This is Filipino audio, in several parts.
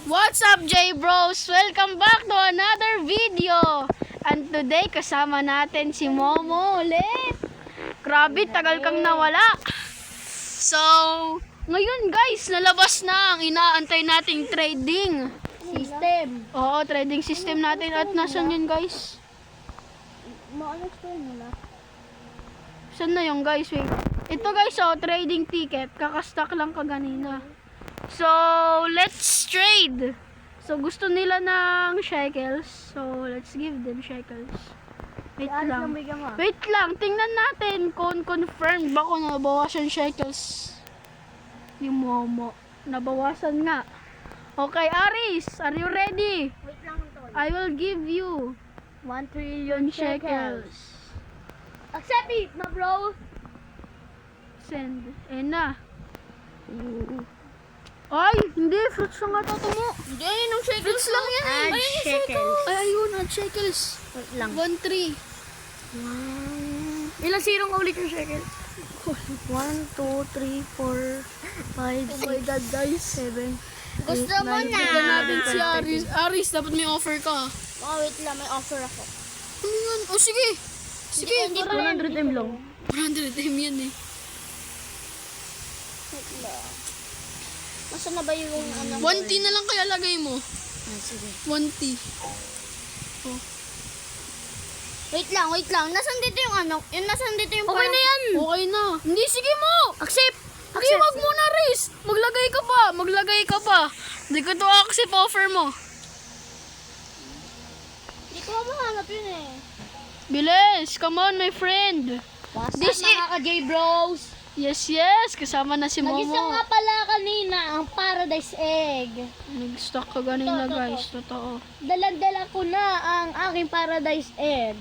What's up, J Bros? Welcome back to another video. And today kasama natin si Momo ulit. Grabe, tagal kang nawala. So, ngayon guys, nalabas na ang inaantay nating trading System. Oo, trading system natin. At nasan yun guys? Ma-explain mo na. Saan na yung guys? Wait. Ito guys, trading ticket. Kakastock lang kaganina. So, let's trade. So, gusto nila ng shekels. So, let's give them shekels. Wait lang. Wait lang. Tingnan natin kung confirmed ba kung nabawasan shekels. Yung Momo. Nabawasan nga. Okay, Aris. Are you ready? Wait lang tol. I will give you 1 trillion shekels. Accept it, ma bro. Send. Na. Ay, hindi. Fruits lang ata ito mo. Hindi, yung shekels. Fruits lang yan eh. Add Ayun, shekels. Ay, ayun. Add shekels. Wait lang. 1-3. Ilang zero nga ulit yung shekel? 1, 2, 3, 4, 5, Oh my God, guys. 7. Gusto mo na. Tignan natin si Aris. Aris, dapat may offer ka. Oh, wait lang, may offer ako. Ano yan? Oh, sige. Sige. Hindi pa 100M lang. 100M yan eh. Wait lang. Nasaan na ba yung ano? 1T na lang kaya lagay mo. Ah, sige. 1T. Wait lang. Nasaan dito yung ano? Nasaan dito yung Okay na yan. Okay na. Hindi, sige mo. Accept. Hindi, wag muna, Aris. Maglagay ka pa. Hindi ko to accept offer mo. Hindi ko mahanap yun eh. Bilis. Come on, my friend. What's This up mga ka-J Bros? Yes. Kasama na si Nag-isa Momo. nga pala kanina ang paradise egg. Nag-stock ka ganina, Totoo. guys. Totoo. Dalag-dala ko na ang aking paradise egg.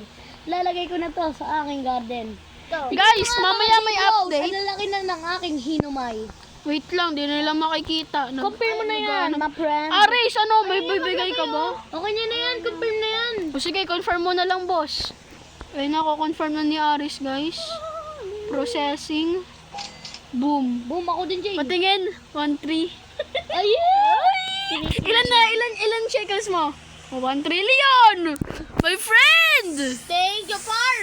Lalagay ko na to sa aking garden. Guys, mamaya may update. Ang lalaki na ng aking hinumay. Wait lang, di nila makikita. Confirm mo na yan, ma friend. Aris, ano? May bibigay ka ba? Okay na yan, confirm na yan. O sige, confirm mo na lang, boss. Ayun na, confirm na ni Aris, guys. Processing. Boom. Boom, ako din, Jay. Patingin. 1-3. Ayun! Ilan shekels mo? 1 trillion! My friend! Thank you, par.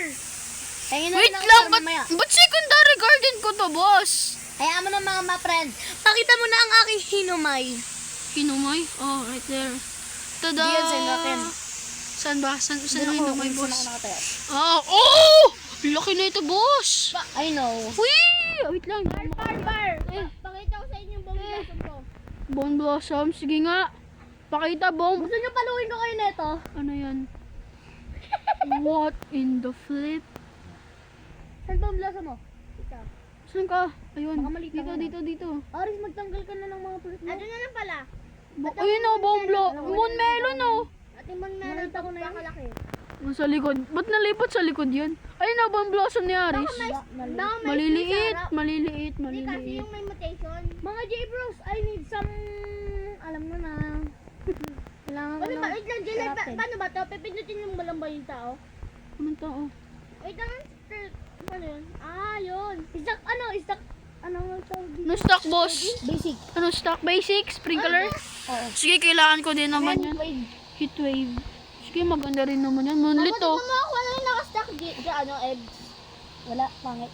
Wait lang, ba't secondary garden ko to, boss? Hayaan mo na mga ma-friend. Pakita mo na ang aking hinumay. Hinumay? Oh, right there. Tada! Diyan sa natin. Saan ba? Saan ang hinumay, boss? nakatayo. Ah, oh! Laki na ito, boss! I know. Whee! Wait lang. Bar. Pakita ko sa inyo yung bomb blossom ko. Bone blossom. Sige nga. Pakita, bomb. Gusto nyo paluin ko kayo neto? Ano yan? What in the flip? Saan bomb blossom mo? Ikaw. Saan ka? Ayun. Baka mali ka Dito. Aris, magtanggal ka na ng mga fruit mo. Ano na lang pala? Ayun o, bone blossom. Moon melon o. Ate man meron ako na yung kalaki. Sa likod. Ba't nalipot sa likod yun? Ayun o, bone blossom ni Aris. Maliliit. Hindi kasi yung may mutation. Mga J-Bros, I need some... Alam mo na. Kailangan ko ng... Wait lang, Jay, paano ba to? Pipindutin yung malamba yung tao? Anong tao? Wait lang, ano yun? Ah, yun. Istak, ano ang tawag dito? Ano stock, boss? Basic. Ano stock? Basic? Sprinkler? Oo. Sige, kailangan ko din naman yan. Wave. Heat wave. Sige, maganda rin naman yan. Moonlit Tingnan oh. mo ako, ano yung nakastack ano, eggs? Wala, pangit.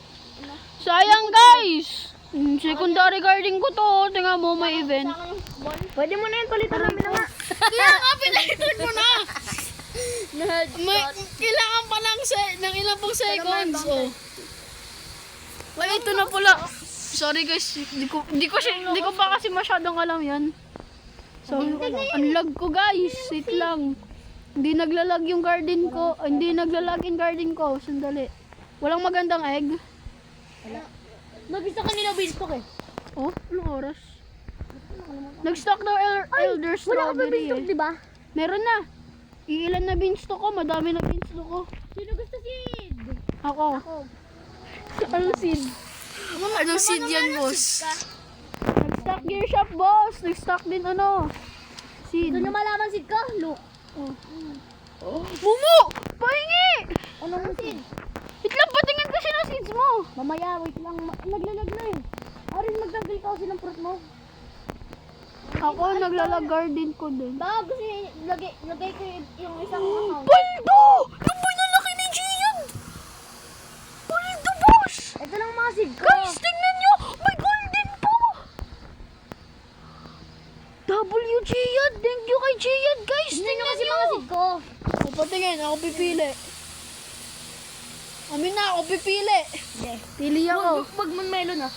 Sayang, guys! Secondary garden ko to. Tingnan mo, may event. Pwede mo na yan, palitan namin na nga. Kaya nga, pinalitan mo na! May, kailangan pa ng ilang pong seconds. Oh. Wala, ito na pula. Sorry guys, di ko pa kasi masyadong alam yan. So, ang lag ko guys. Wait lang. Hindi naglalag yung garden ko. Hindi naglalag yung garden ko. Sandali. Walang magandang egg. Nag-isa kanina beanstalk eh. Oh, anong oras? Nag-stock daw elder Wala ka pa strawberry beanstalk, eh. di ba? Meron na. Iilan na beanstalk ko. Madami na beanstalk ko. Sino gusto seed? Ako. Anong seed? Anong seed yan, boss? Nag-stock gear shop, boss. Nag-stock din ano. Seed. Gusto nyo malaman seed ka? Look. Oh. Mumu! Pahingi! Anong seed? Wait lang, patingin kasi ng seeds mo. Mamaya, wait lang. Naglalag na eh. Aris, magtanggal ka kasi ng fruit mo. Ako, naglalag-garden ko din. Baka gusto niya, lagay ko yung isang account. Paldo! Yung boy na laki ni Gian! Paldo, boss! Ito lang mga seed ko. Guys, tingnan nyo! May golden po! W Gian! Thank you kay Gian, guys! Hindi nyo Tingnan kasi nyo! mga seed ko. O, patingin, ako pipili. Amin na, ako pipili. Hindi. Pili ako. Wag mo melon ah.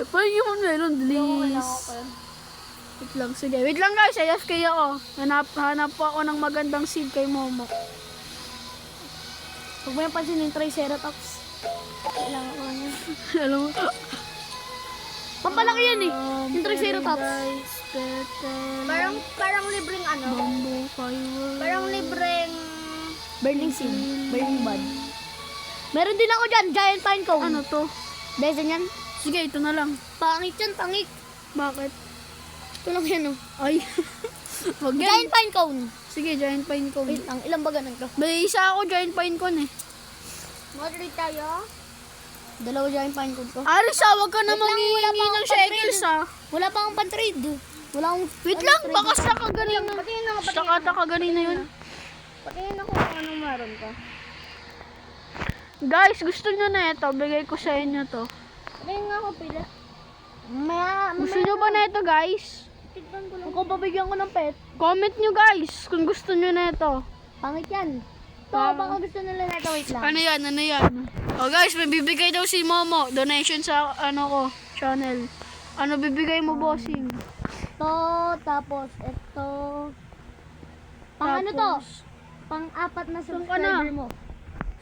Parang yung melon, please. Wait lang, sige. Wait lang guys, AFK ako. Hanap po ako ng magandang seed kay Momo. Huwag mo yung pansin yung Triceratops. Kailangan ko niya. Alam mo? Pampalaki yan eh. Yung Triceratops. Guys, petal. Parang libreng ano. Bamboo, firework. Parang libreng Burning seed. Burning bud. Meron din ako dyan, giant pine cone. Ano to? Besan yan? Sige, ito na lang. Pangit yan, pangit. Bakit? Ito lang yan oh. Ay. Wag yan. Giant pine cone. Sige, giant pine cone. Wait lang, ilang ba ganun to? May isa ako giant pine cone eh. moderate tayo. Dalawa giant pine cone ko. Aris, wag ka namang lang, wala hihingi pa ng akong shekels ah. Wala pa akong pan-trade. Wala akong... Wait lang, baka sa kaganina. Patingin ako, Sa kaganina yun. Patingin ako kung anong meron ka. Guys, gusto nyo na ito. Bigay ko sa inyo to. Patingin nga ako pila. Gusto nyo ba na ito, guys? Tignan ko lang. Kung pabigyan ko ng pet, Comment nyo, guys, kung gusto nyo na ito. pangit yan. So, baka gusto nila na ito, wait lang. Ano yan? Ano yan? Oh, guys, may bibigay daw si Momo. Donation sa, ano ko, channel. Ano bibigay mo, bossing? Ito, tapos ito. Pang ano to? Tapos, Pang-apat na Saan ka subscriber na? mo.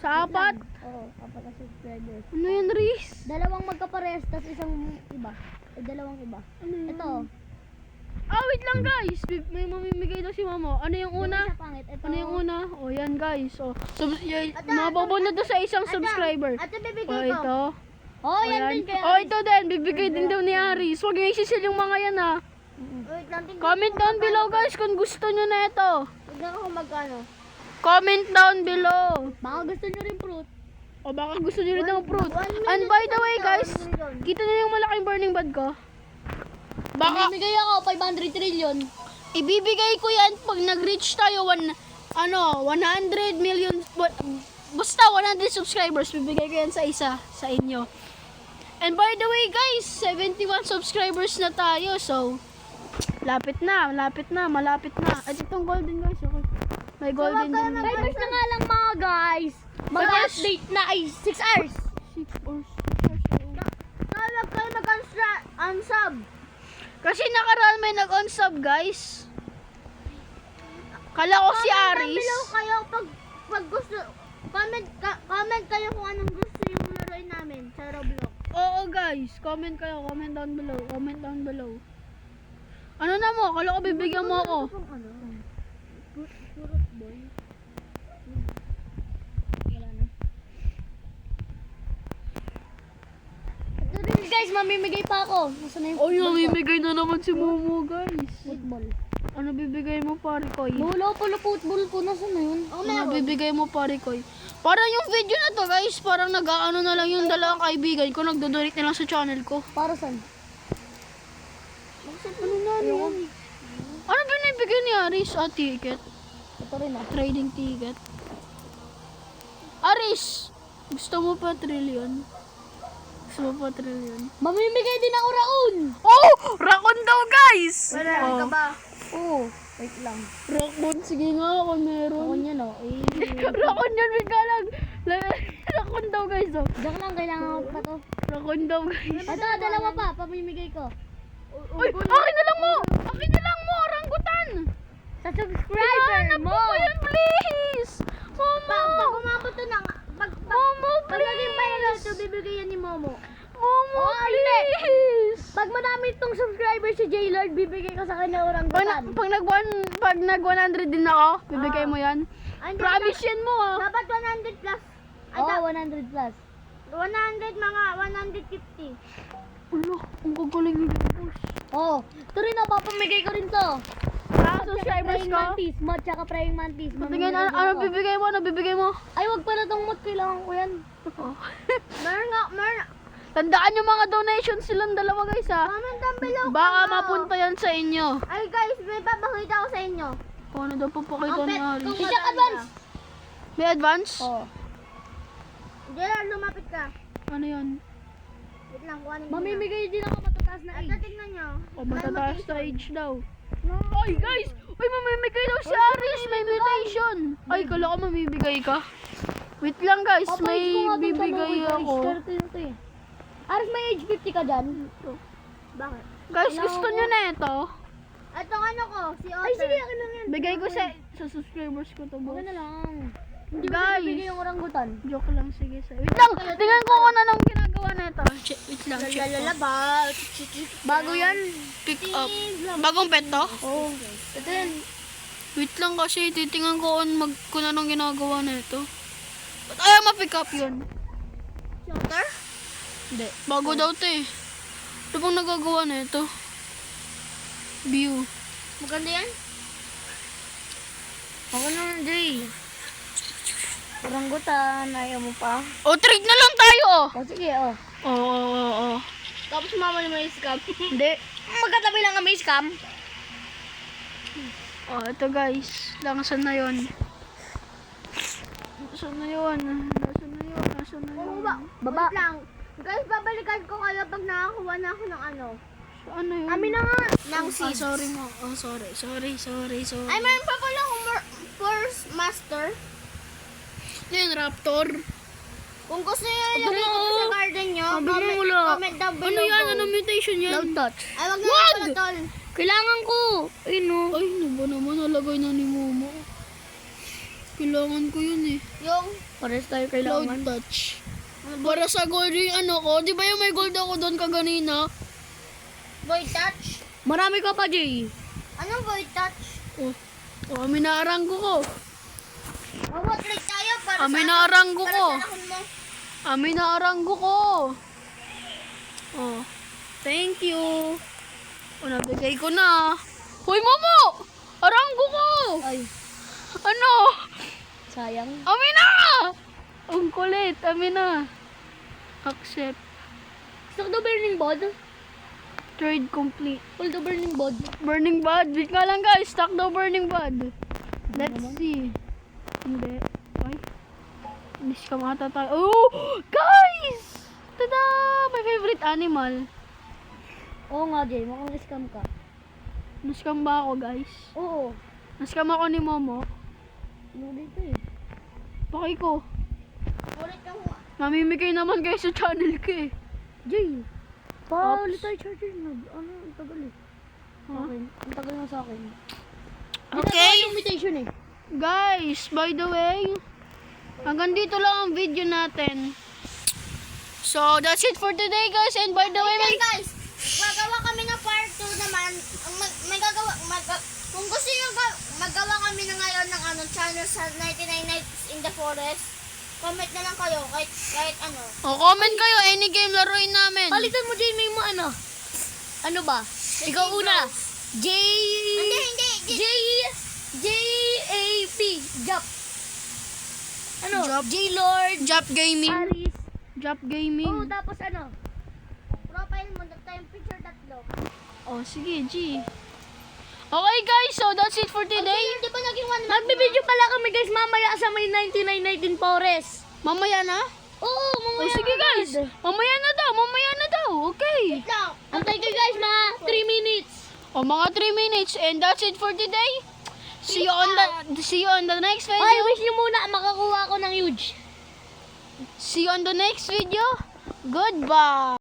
Sa apat? Oo, apat na subscriber. Ano yan, Riz? Dalawang magkaparehas, tapos isang iba. Ay, dalawang iba. Ano yan? Ito. Ah, wait lang, guys. May mamimigay daw si Momo. Ano yung una? Isa pangit. Ito. Ano yung una? O, yan, guys. O, mababunod to sa isang subscriber. Ate, O, bibigay ko. ito. Oh, O, yan yan. din kaya. O, ito din. Bibigay din daw ni Aris. Huwag yung isisil yung mga yan, ha. Wait lang, tingnan Comment ko down magkano. below, guys, kung gusto nyo na ito. Tignan ko kung magkano. Comment down below. Baka gusto nyo rin fruit. O, baka gusto nyo rin ng fruit. 1 million And by the way, na, guys, 1 million. kita nyo yung malaking burning bud ko? Baka, Mamimigay ako 500 trillion. ibibigay ko yan pag nag-reach tayo 100 million, basta 100 subscribers, bibigay ko yan sa isa, sa inyo. And by the way guys, 71 subscribers na tayo, so, malapit na. At itong golden guys, okay. May golden din. Divers na nga lang mga guys. Mag-update na ay 6 hours. 6 or Nalag kayo mag-unsub. Kasi nakaraan may nag-unsub guys. Kala ko si Aris. Below kayo pag gusto. Comment kayo kung anong gusto yung laruin namin sa Roblox. Oo guys, comment kayo, comment down below. Ano na mo? Kala ko bibigyan mo ako. Ano? Ito rin guys, mamimigay pa ako. Nasaan na yung Oy, namimigay na naman si Momo guys. football? Ano bibigay mo pare koy? Wala pala football ko. Nasaan na yun? Ano bibigay mo pare koy? Parang yung video na to guys, parang nag-aano na lang yung dalawang kaibigan ko, nagdodonate na lang sa channel ko. Para saan? Ano na yan? Ano binibigay ni Aris? Ah, ticket. Ito rin ah. Trading ticket. Aris! Gusto mo pa trillion? Mamimigay din ako raon. Oh! Rakon daw guys! Wala ka ba? Oo. Wait lang. Rakon, sige nga kung meron. Ako yan oh. Eh. Rakon yan, bigla lang. Rakon daw guys. Oh. Diyan lang, kailangan ko pa to. Rakon daw guys. Ito, dalawa pa. Pamimigay ko. Uy, akin na lang mo! Akin na lang mo, oranggutan! Sa subscriber Hanap mo. ko yan, please! Momo! Pag umabot to ng Momo, pag naging viral to, please! bibigay yan ni Momo. Momo, Oh, hindi. please! Pag madami itong subscriber si J-Lord, bibigay ko sa kanya orangutan. Pag nag 100 din ako, bibigay mo yan. Andyan Promise yan mo ah. Dapat 100 plus. Ay, Oo, 100 plus. 100 mga 150. Ano, ang gagaling ni boss. Oo. Ito rin oh, papamigay ko rin to. Subscribers Praying ko. mantis, mod tsaka praying mantis. Patingin, Mamimigay ano ko. bibigay mo? Ano bibigay mo? Ay, wag pala tong mod, kailangan ko yan. Oh. Meron. Tandaan yung mga donations silang dalawa guys ha. Comment down below. Baka mapunta yan sa inyo. Ay guys, may papakita ko sa inyo. Kung ano daw papakita ni Aris. Siya advance. May advance? Oh. Gerald, lumapit ka. Ano yan? Wait lang, kuhanin ko na. Mamimigay din ako matataas na Ito, tignan nyo. O matataas na age daw. Ay guys! Uy, mamimigay daw si Aris! May mutation! Ay, kala ko mamibigay ka. Wait lang guys, may bibigay ako. Aris, may age 50 ka dyan? Bakit? Guys, gusto nyo na ito? Itong ano ko, si Otter. Ay, sige, akin lang yan. Bigay ko sa subscribers ko to, boss. Akin na lang. Hindi mo Guys. bibigay yung orangutan. Joke lang, sige. Wait lang, tingnan ko kung ano ginagawa na ito. Wait lang, check ko. Lalalaba. Bago yan, pick up. Bagong pet to? Oo. Ito yan. Wait lang kasi, titingnan ko kung anong ginagawa na ito. Ba't ayaw ma-pick up yun? Si Otter? Hindi. Bago daw to eh. Ano bang nagagawa na ito? View. Maganda yan? Ako naman, Jay. Orangutan, ayaw mo pa. O, trade na lang tayo oh. O, sige, oh. Oo. Tapos mama ni may scam. Hindi. Magkatabi lang kami, scam. Oh, ito guys. Langasan na yun. Nasaan na yun? Baba. Wait lang. Guys, babalikan ko kayo pag nakakuha na ako ng ano. So, ano yun? Amin na nga. Ng Ah, seeds. sorry mo. Oh, sorry. Ay, mayroon pa pala akong first master. Ano yun, Raptor? Kung gusto nyo ilagay ko sa garden nyo, comment down below. Ano yan? Ano mutation yan? Loud touch. Ay, wag na lang pala, tol. Kailangan ko. Ayun, oh. Ay, ano ba naman? Nalagay na ni Momo. Kailangan ko yun eh. Yung, Pares tayo Cloud kailangan. touch. Para sa gold yung ano ko. Di ba yung may gold ako doon kaganina? void touch. Marami ka pa, Jay. Anong void touch? Oh, minaaranggo ko. Mawat like tayo para Minaaranggo para ko. sa lakon mo. Minaaranggo ko. Oh, thank you. Oh, nabigay ko na. Hoy, Momo! Aranggo ko! Ay, Ano? sayang. Amina! Ang kulit. Amina. Accept. Gusto ko daw burning bod. Trade complete. Hold the burning bod. Burning bud. Wait nga lang guys. Stock daw burning bud. Let's see. Hindi. Ay. Miss ka mata tayo. Oh! Guys! Tada! My favorite animal. Oo nga, Jay. Mukhang scam ka. Naskam ba ako guys? Oo. Naskam ako ni Momo. Ano dito eh. Pakay ko. Ulit ka mo. Namimigay naman kayo sa channel ko eh. Jay. Oops. Paulit tayo charger na. Ano, ang tagal eh. Huh? Okay. Ang tagal na sa akin. Okay. Yung invitation eh. Guys, by the way, hanggang dito lang ang video natin. So, that's it for today guys. And by the way, Hey guys, magawa kami ng part 2 naman. Kung gusto nyo magawa kami na ngayon ng ano, channel sa 99 Nights in the Forest, comment na lang kayo kahit ano. comment kayo. Any game laruin namin. Palitan mo, Jay, may mo ano. Ano ba? Ikaw una. J... Hindi. J-A-P. Jap. Ano? Jap. J-Lord. Jap Gaming. Aris. Jap Oo, Gaming. tapos ano? Profile mo, tayong picture tatlo. Oh, sige, G. Okay guys, so that's it for today. Di ba naging 1 month? Magbibideo pala kami guys mamaya sa may 9919 Forest. Mamaya na? Oo, mamaya. Oh, sige guys. Mamaya na daw. Okay. Lang. Antay kayo guys, mga 3 minutes. O, mga 3 minutes. And that's it for today. See you on the next video. Ay, wish nyo muna makakuha ako ng huge. See you on the next video. Goodbye.